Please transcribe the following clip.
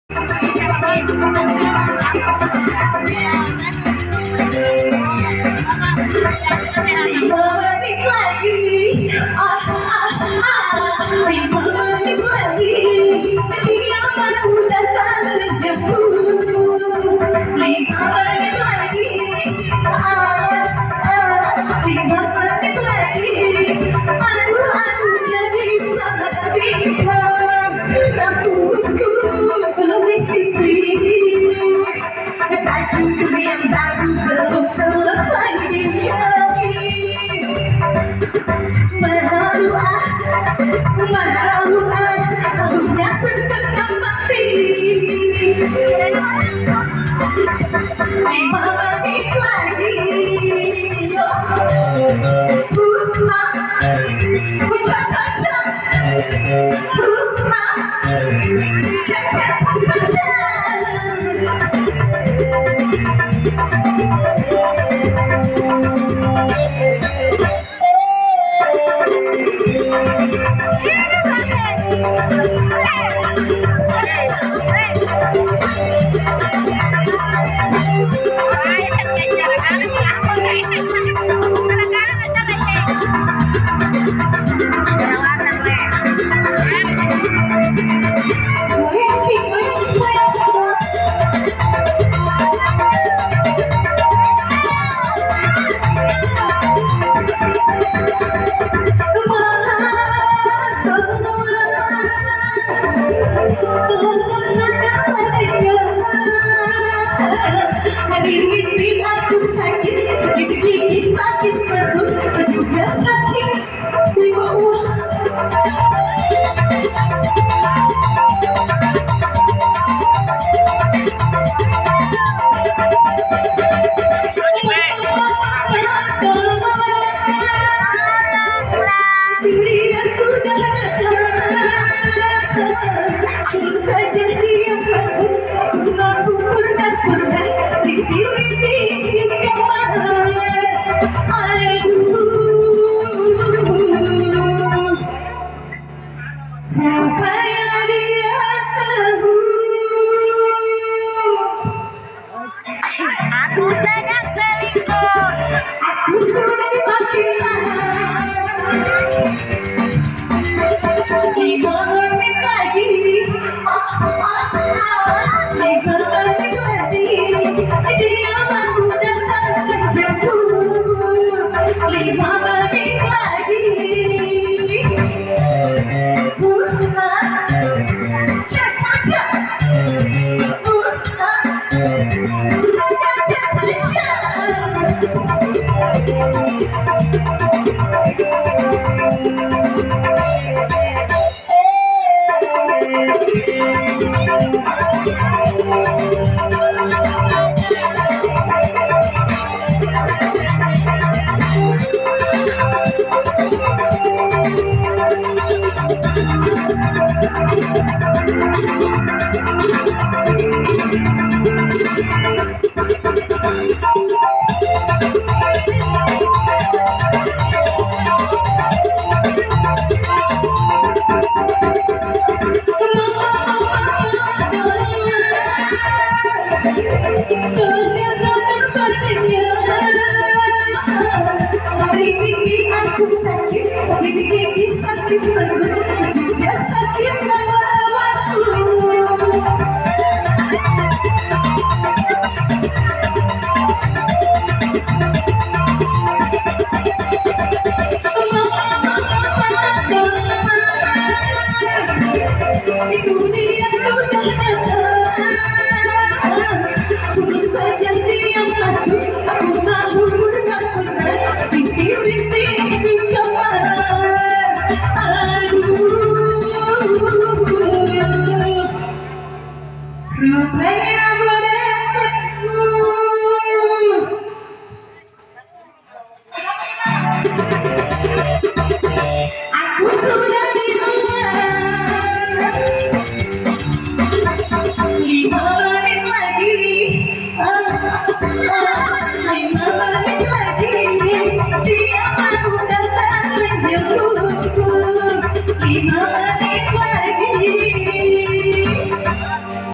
Menit lagi, ah ah ah, 5 menit lagi, dia baru datang menjemput. 5 menit lagi, ah ah, 5 menit lagi, aduh jadi sangat bingung, rambutku belum disisir, bajuku yang baru belum selesai dijahit. Malu malunya setengah mati. 5 menit lagi, hujan saja, hari ini aku sakit, gigi sakit perut, juga sakit di bawah. Dia sudah datang, suruh saja dia masuk, aku mau pernah rintik di kamar. Aduh, rupanya dia tahu Aku sedang selingkuh. aku sudah makin lama. 5 menit lagi, 5 menit lagi, dia baru datang menjemput. 5 menit lagi, cepat hari ini aku sakit, gigi sakit perut, juga sakit lawan-lawanku. Itu dia sudah datang, suruh saja dia masuk, aku mau pernah rintik di kamar. Aduh, rupanya merekaku. Aku sudah di rumah. 5 menit